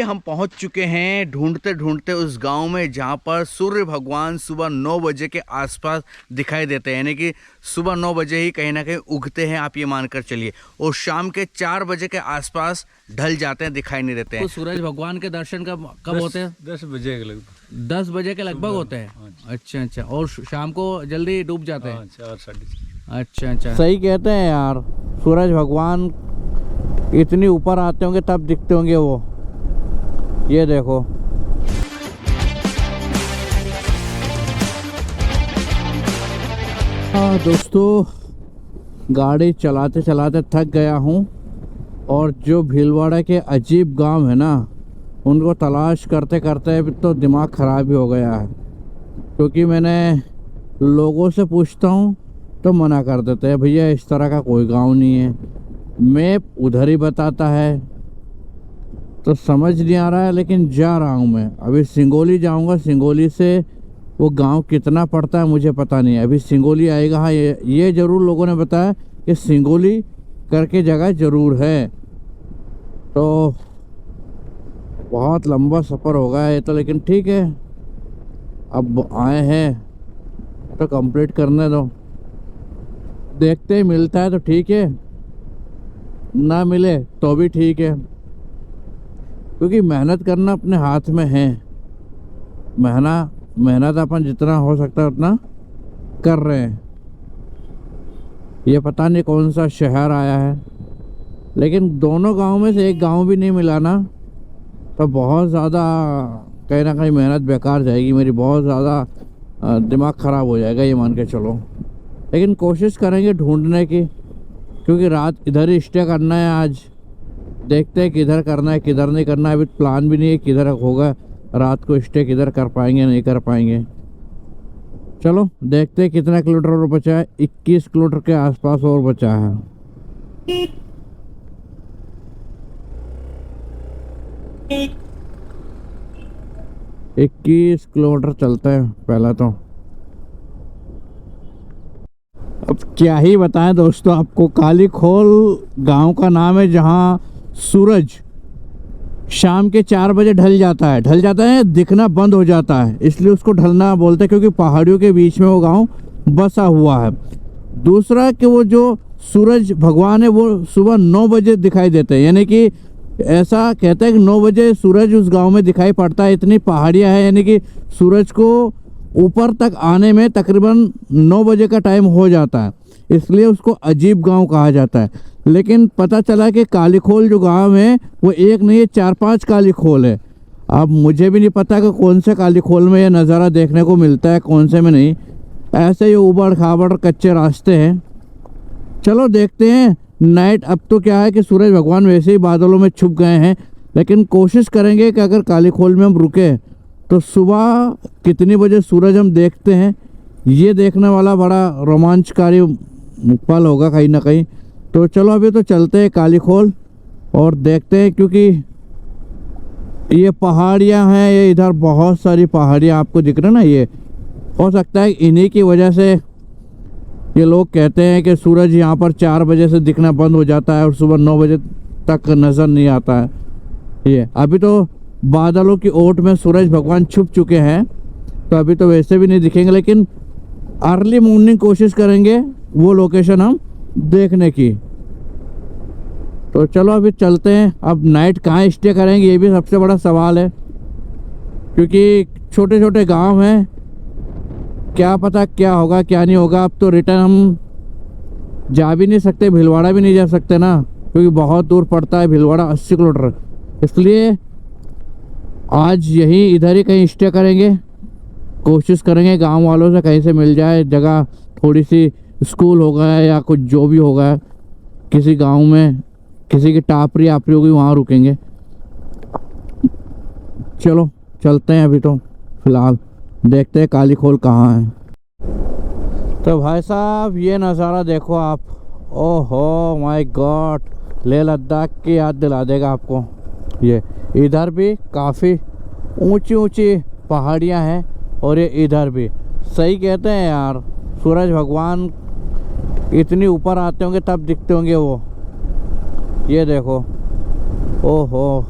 हम पहुंच चुके हैं ढूंढते ढूंढते उस गांव में जहां पर सूर्य भगवान सुबह 9 बजे के आसपास दिखाई देते हैं, यानी कि सुबह 9 बजे ही कहीं ना कहीं उगते हैं, आप ये मानकर चलिए, और शाम के 4 बजे के आसपास ढल जाते हैं, दिखाई नहीं देते हैं। तो सूरज भगवान के दर्शन कब होते हैं? 10 बजे के लगभग। 10 बजे के लगभग होते हैं। अच्छा अच्छा, और शाम को जल्दी डूब जाते हैं? 4 साढ़े 4। अच्छा अच्छा, सही कहते हैं यार, सूरज भगवान इतनी ऊपर आते होंगे तब दिखते होंगे वो। ये देखो, दोस्तों गाड़ी चलाते चलाते थक गया हूँ, और जो भीलवाड़ा के अजीब गांव है ना, उनको तलाश करते करते तो दिमाग ख़राब ही हो गया है। क्योंकि मैंने लोगों से पूछता हूँ तो मना कर देते हैं, भैया इस तरह का कोई गांव नहीं है। मैप उधर ही बताता है, तो समझ नहीं आ रहा है, लेकिन जा रहा हूँ मैं। अभी सिंगोली जाऊँगा, सिंगोली से वो गांव कितना पड़ता है मुझे पता नहीं है। अभी सिंगोली आएगा। हाँ, ये ज़रूर लोगों ने बताया कि सिंगोली करके जगह ज़रूर है। तो बहुत लंबा सफ़र होगा ये तो, लेकिन ठीक है, अब आए हैं तो कंप्लीट करने दो। देखते ही, मिलता है तो ठीक है, ना मिले तो भी ठीक है, क्योंकि मेहनत करना अपने हाथ में है। मेहनत अपन जितना हो सकता है उतना कर रहे हैं। ये पता नहीं कौन सा शहर आया है, लेकिन दोनों गांव में से एक गांव भी नहीं मिला ना, तो बहुत ज़्यादा कहीं ना कहीं मेहनत बेकार जाएगी मेरी, बहुत ज़्यादा दिमाग ख़राब हो जाएगा, ये मान के चलो। लेकिन कोशिश करेंगे ढूंढने की, क्योंकि रात इधर ही स्टे करना है आज। देखते हैं किधर करना है किधर नहीं करना है, अभी प्लान भी नहीं है किधर होगा रात को स्टे, किधर कर पाएंगे नहीं कर पाएंगे। चलो देखते हैं कितना किलोमीटर और बचा है। 21 किलोमीटर के आसपास और बचा है। 21 किलोमीटर चलता है पहला तो। अब क्या ही बताएं दोस्तों आपको, काली खोल गांव का नाम है, जहां सूरज शाम के 4 बजे ढल जाता है, दिखना बंद हो जाता है, इसलिए उसको ढलना बोलते हैं, क्योंकि पहाड़ियों के बीच में वो गांव बसा हुआ है। दूसरा कि वो जो सूरज भगवान है वो सुबह 9 बजे दिखाई देते हैं, यानी कि ऐसा कहते हैं कि 9 बजे सूरज उस गांव में दिखाई पड़ता है। इतनी पहाड़ियां हैं, यानी कि सूरज को ऊपर तक आने में तकरीबन 9 बजे का टाइम हो जाता है, इसलिए उसको अजीब गांव कहा जाता है। लेकिन पता चला कि काली खोल जो गांव है वो एक नहीं है, 4-5 काली खोल है। अब मुझे भी नहीं पता कि कौन से काली खोल में ये नज़ारा देखने को मिलता है, कौन से में नहीं। ऐसे ही उबड़ खाबड़ कच्चे रास्ते हैं। चलो देखते हैं नाइट। अब तो क्या है कि सूरज भगवान वैसे ही बादलों में छुप गए हैं, लेकिन कोशिश करेंगे कि अगर काली खोल में हम रुके तो सुबह कितनी बजे सूरज हम देखते हैं, ये देखने वाला बड़ा रोमांचकारी पल होगा कहीं ना कहीं। तो चलो अभी तो चलते हैं काली खोल और देखते हैं, क्योंकि ये पहाड़ियां हैं, ये इधर बहुत सारी पहाड़ियां आपको दिख रही ना, ये हो सकता है इन्हीं की वजह से ये लोग कहते हैं कि सूरज यहाँ पर 4 बजे से दिखना बंद हो जाता है और सुबह 9 बजे तक नज़र नहीं आता है। ये अभी तो बादलों की ओट में सूरज भगवान छुप चुके हैं, तो अभी तो वैसे भी नहीं दिखेंगे, लेकिन अर्ली मॉर्निंग कोशिश करेंगे वो लोकेशन हम देखने की। तो चलो अभी चलते हैं। अब नाइट कहाँ स्टे करेंगे ये भी सबसे बड़ा सवाल है, क्योंकि छोटे छोटे गांव हैं, क्या पता क्या होगा क्या नहीं होगा। अब तो रिटर्न हम जा भी नहीं सकते, भीलवाड़ा भी नहीं जा सकते ना, क्योंकि बहुत दूर पड़ता है भीलवाड़ा, 80 किलोमीटर। इसलिए आज यहीं इधर ही कहीं स्टे करेंगे, कोशिश करेंगे गांव वालों से कहीं से मिल जाए जगह, थोड़ी सी स्कूल होगा या कुछ जो भी होगा, किसी गांव में किसी की टापरी आपरी होगी वहाँ रुकेंगे। चलो चलते हैं, अभी तो फिलहाल देखते हैं काली खोल कहाँ है। तो भाई साहब ये नज़ारा देखो आप, ओहो माय गॉड, लेह लद्दाख की याद दिला देगा आपको। ये इधर भी काफ़ी ऊंची ऊंची पहाड़ियाँ हैं, और ये इधर भी। सही कहते हैं यार, सूरज भगवान इतनी ऊपर आते होंगे तब दिखते होंगे वो। ये देखो, ओहो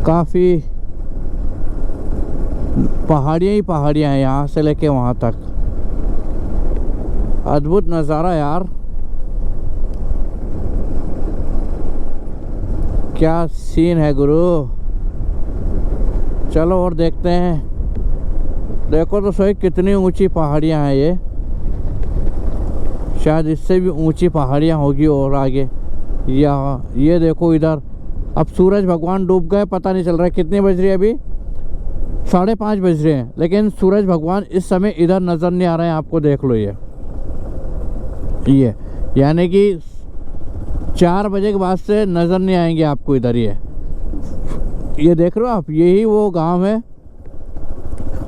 काफ़ी पहाड़ियाँ ही पहाड़ियाँ हैं यहाँ से लेके वहाँ तक। अद्भुत नज़ारा यार, क्या सीन है गुरु। चलो और देखते हैं। देखो तो सही कितनी ऊंची पहाड़ियाँ हैं ये, शायद इससे भी ऊंची पहाड़ियाँ होगी और आगे। यहाँ ये देखो इधर, अब सूरज भगवान डूब गए, पता नहीं चल रहा है कितने बज रहे हैं अभी, 5:30 बज रहे हैं, लेकिन सूरज भगवान इस समय इधर नज़र नहीं आ रहे हैं। आपको देख लो ये यानी कि 4 बजे के बाद से नज़र नहीं आएंगे आपको इधर। ये देख रहे हो आप, यही वो गांव है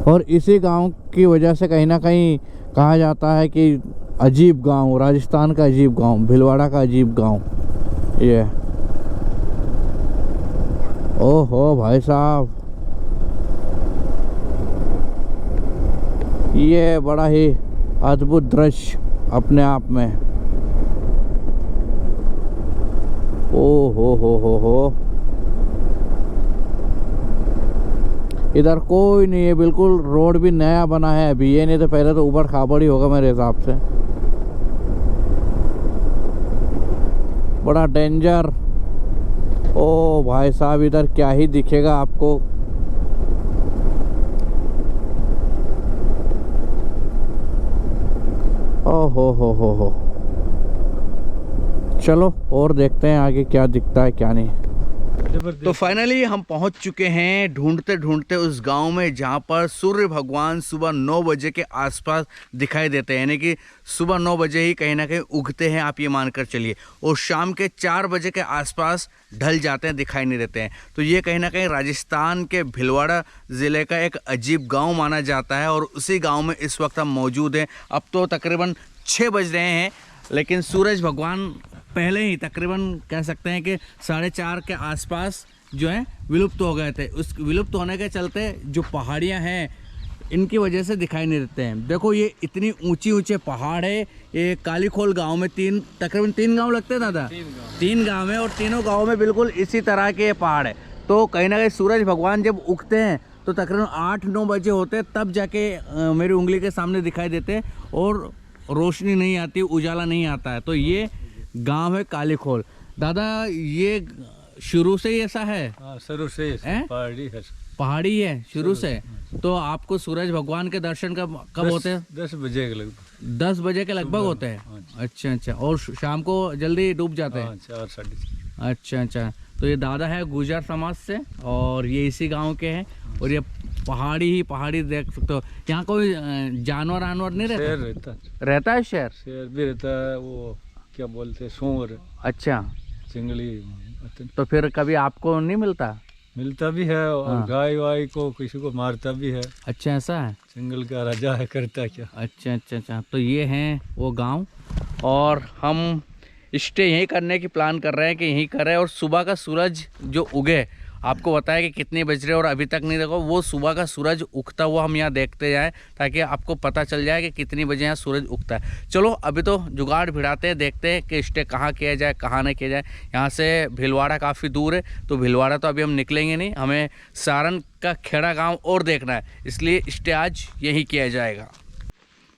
और इसी गांव की वजह से कहीं ना कहीं कहा जाता है कि अजीब गांव, राजस्थान का अजीब गांव, भीलवाड़ा का अजीब गांव ये। ओहो भाई साहब, ये बड़ा ही अद्भुत दृश्य अपने आप में। ओ हो। इधर कोई नहीं है, बिल्कुल रोड भी नया बना है अभी ये, नहीं तो पहले तो ऊबड़ खाबड़ ही होगा मेरे हिसाब से। बड़ा डेंजर। ओ भाई साहब, इधर क्या ही दिखेगा आपको। ओ हो। चलो और देखते हैं आगे क्या दिखता है क्या नहीं। तो फाइनली हम पहुंच चुके हैं ढूंढते ढूंढते उस गांव में जहां पर सूर्य भगवान सुबह 9 बजे के आसपास दिखाई देते हैं, यानी कि सुबह 9 बजे ही कहीं ना कहीं उगते हैं, आप ये मानकर चलिए, और शाम के 4 बजे के आसपास ढल जाते हैं, दिखाई नहीं देते हैं। तो ये कहीं ना कहीं राजस्थान के भीलवाड़ा ज़िले का एक अजीब गाँव माना जाता है और उसी गाँव में इस वक्त हम मौजूद हैं। अब तो तकरीबन 6 बज रहे हैं, लेकिन सूरज भगवान पहले ही तकरीबन कह सकते हैं कि 4:30 के आसपास जो है विलुप्त हो गए थे। उस विलुप्त होने के चलते जो पहाड़ियां हैं इनकी वजह से दिखाई नहीं देते हैं। देखो ये इतनी ऊंचे पहाड़ है। ये कालीखोल गांव में तकरीबन 3 गांव लगते हैं दादा, 3 गांव है और तीनों गाँव में बिल्कुल इसी तरह के पहाड़ है। तो कहीं ना कहीं सूरज भगवान जब उगते हैं तो तकरीबन 8-9 बजे होते हैं, तब जाके मेरी उंगली के सामने दिखाई देते हैं और रोशनी नहीं आती, उजाला नहीं आता है। तो ये गांव है कालीखोल। दादा ये शुरू से ही ऐसा है? हाँ, शुरू से पहाड़ी है शुरू से। तो आपको सूरज भगवान के दर्शन कब होते हैं? 10 बजे के लगभग। 10 बजे के लगभग होते हैं। अच्छा। और शाम को जल्दी डूब जाते हैं? 4-4:30। अच्छा। तो ये दादा है गुर्जर समाज से और ये इसी गांव के हैं और ये पहाड़ी देख सकते हो। यहाँ कोई जानवर नहीं रहता? रहता है शेर भी रहता है, वो क्या बोलते हैं, सूअर। अच्छा, जंगली। तो फिर कभी आपको नहीं मिलता भी है और गाय वाय को किसी को मारता भी है। अच्छा, ऐसा है? जंगल का राजा है, करता क्या। अच्छा। तो ये हैं वो गांव और हम स्टे यहीं करने की प्लान कर रहे हैं कि यहीं करें। और सुबह का सूरज जो उगे, आपको बताया कि कितने बज रहे और अभी तक नहीं देखो, वो सुबह का सूरज उगता हुआ हम यहाँ देखते जाएं ताकि आपको पता चल जाए कि कितनी बजे यहाँ सूरज उगता है। चलो अभी तो जुगाड़ भिड़ाते हैं, देखते हैं कि स्टे कहाँ किया जाए कहाँ नहीं किया जाए। यहाँ से भीलवाड़ा काफ़ी दूर है, तो भीलवाड़ा तो अभी हम निकलेंगे नहीं, हमें सारण का खेड़ा गाँव और देखना है, इसलिए स्टे आज यहीं किया जाएगा।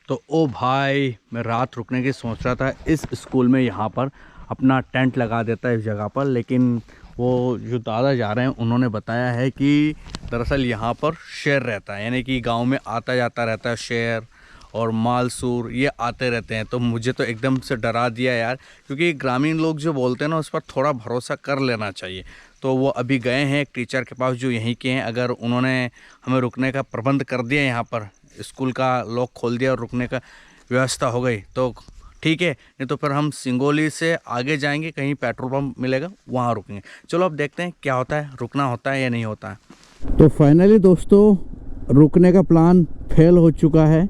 तो ओ भाई, मैं रात रुकने की सोच रहा था इस स्कूल में, यहाँ पर अपना टेंट लगा देता है इस जगह पर, लेकिन वो जो दादा जा रहे हैं उन्होंने बताया है कि दरअसल यहाँ पर शेर रहता है, यानी कि गांव में आता जाता रहता है शेर और मालसूर, ये आते रहते हैं। तो मुझे तो एकदम से डरा दिया यार, क्योंकि ग्रामीण लोग जो बोलते हैं ना उस पर थोड़ा भरोसा कर लेना चाहिए। तो वो अभी गए हैं एक टीचर के पास जो यहीं के हैं, अगर उन्होंने हमें रुकने का प्रबंध कर दिया, यहाँ पर स्कूल का लॉक खोल दिया और रुकने का व्यवस्था हो गई तो ठीक है, नहीं तो फिर हम सिंगोली से आगे जाएंगे, कहीं पेट्रोल पंप मिलेगा वहाँ रुकेंगे। चलो अब देखते हैं क्या होता है, रुकना होता है या नहीं होता है। तो फाइनली दोस्तों रुकने का प्लान फेल हो चुका है,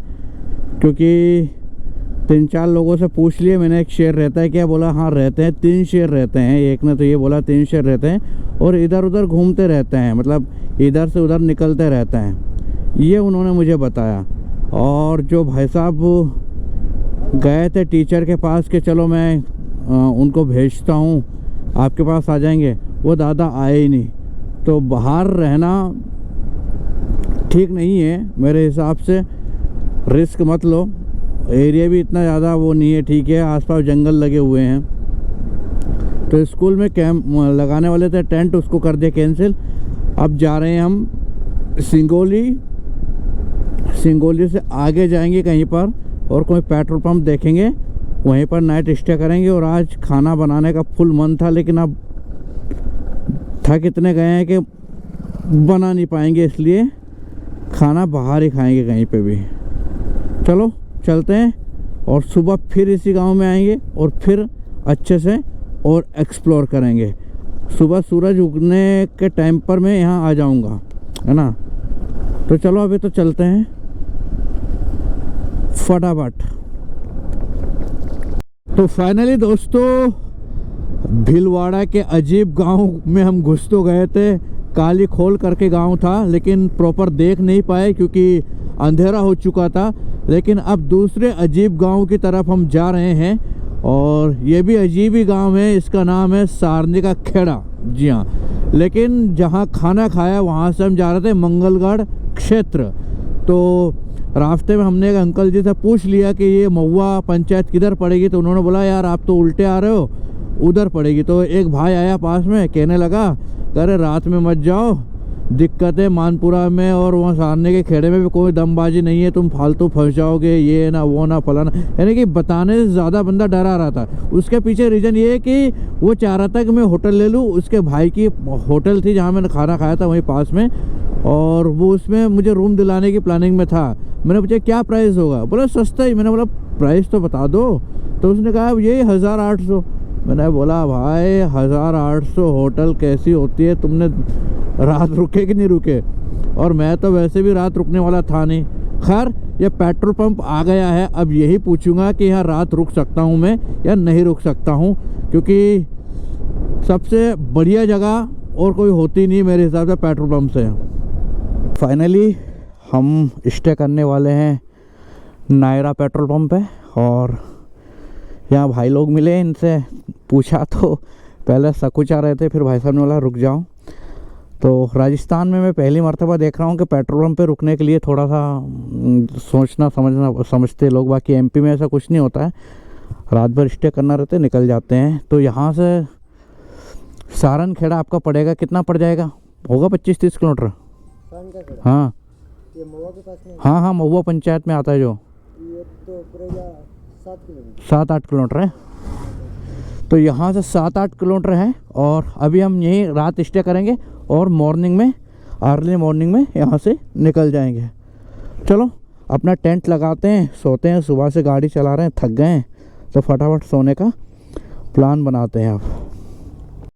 क्योंकि 3-4 लोगों से पूछ लिए मैंने, एक शेर रहता है क्या, बोला हाँ रहते हैं, 3 शेर रहते हैं। एक ने तो ये बोला 3 शेर रहते हैं और इधर उधर घूमते रहते हैं, मतलब इधर से उधर निकलते रहते हैं, ये उन्होंने मुझे बताया। और जो भाई साहब गए थे टीचर के पास कि चलो मैं उनको भेजता हूँ आपके पास आ जाएंगे, वो दादा आए ही नहीं। तो बाहर रहना ठीक नहीं है मेरे हिसाब से। रिस्क मत लो, एरिया भी इतना ज़्यादा वो नहीं है, ठीक है, आसपास जंगल लगे हुए हैं। तो स्कूल में कैंप लगाने वाले थे टेंट, उसको कर दिया कैंसिल। अब जा रहे हैं हम सिंगोली से आगे जाएंगे कहीं पर और कोई पेट्रोल पंप देखेंगे, वहीं पर नाइट स्टे करेंगे। और आज खाना बनाने का फुल मन था, लेकिन अब थक इतने गए हैं कि बना नहीं पाएंगे, इसलिए खाना बाहर ही खाएंगे कहीं पे भी। चलो चलते हैं और सुबह फिर इसी गांव में आएंगे और फिर अच्छे से और एक्सप्लोर करेंगे। सुबह सूरज उगने के टाइम पर मैं यहाँ आ जाऊँगा, है ना। तो चलो अभी तो चलते हैं फटाफट। तो फाइनली दोस्तों भीलवाड़ा के अजीब गांव में हम घुस तो गए थे। काली खोल करके गांव था, लेकिन प्रॉपर देख नहीं पाए क्योंकि अंधेरा हो चुका था। लेकिन अब दूसरे अजीब गांव की तरफ हम जा रहे हैं और ये भी अजीब ही गांव है। इसका नाम है सारनी का खेड़ा। जी हाँ, लेकिन जहां खाना खाया वहां से हम जा रहे थे मंगलगढ़ क्षेत्र। तो रास्ते में हमने एक अंकल जी से पूछ लिया कि ये महुआ पंचायत किधर पड़ेगी, तो उन्होंने बोला यार आप तो उल्टे आ रहे हो, उधर पड़ेगी। तो एक भाई आया पास में, कहने लगा अरे रात में मत जाओ, दिक्कत है मानपुरा में और वहाँ सारने के खेड़े में भी कोई दमबाजी नहीं है, तुम फालतू फंस जाओगे, ये ना वो ना फलाना। यानी कि बताने से ज़्यादा बंदा डरा रहा था। उसके पीछे रीज़न ये है कि वो चाह रहा था कि मैं होटल ले लूँ। उसके भाई की होटल थी जहाँ मैंने खाना खाया था वहीं पास में, और वो उसमें मुझे रूम दिलाने की प्लानिंग में था। मैंने पूछा क्या प्राइस होगा, बोला सस्ता ही। मैंने बोला प्राइस तो बता दो। तो उसने कहा यही 1800। मैंने बोला भाई 1800 होटल कैसी होती है, तुमने रात रुके कि नहीं रुके? और मैं तो वैसे भी रात रुकने वाला था नहीं। खैर ये पेट्रोल पंप आ गया है, अब यही पूछूंगा कि यहाँ रात रुक सकता हूँ मैं या नहीं रुक सकता हूँ, क्योंकि सबसे बढ़िया जगह और कोई होती नहीं मेरे हिसाब से पेट्रोल पंप से। फाइनली हम स्टे करने वाले हैं नायरा पेट्रोल पंप है, और यहाँ भाई लोग मिले, इनसे पूछा तो पहले सकुचा रहे थे, फिर भाई साहब ने बोला रुक जाओ। तो राजस्थान में मैं पहली मर्तबा देख रहा हूँ कि पेट्रोल पंप पे रुकने के लिए थोड़ा सा सोचना समझते लोग। बाकी एमपी में ऐसा कुछ नहीं होता है, रात भर स्टे करना रहते निकल जाते हैं। तो यहाँ से सारन खेड़ा आपका पड़ेगा, कितना पड़ जाएगा? होगा 25-30 किलोमीटर। हाँ ये महुआ के पास में? हाँ हाँ, महुआ पंचायत में आता है जो। ये तो पड़ेगा 7 किलोमीटर। 7-8 किलोमीटर है। तो यहाँ से 7-8 किलोमीटर है, और अभी हम यहीं रात स्टे करेंगे और मॉर्निंग में, अर्ली मॉर्निंग में यहाँ से निकल जाएंगे। चलो अपना टेंट लगाते हैं, सोते हैं। सुबह से गाड़ी चला रहे हैं, थक गए हैं, तो फटाफट सोने का प्लान बनाते हैं अब।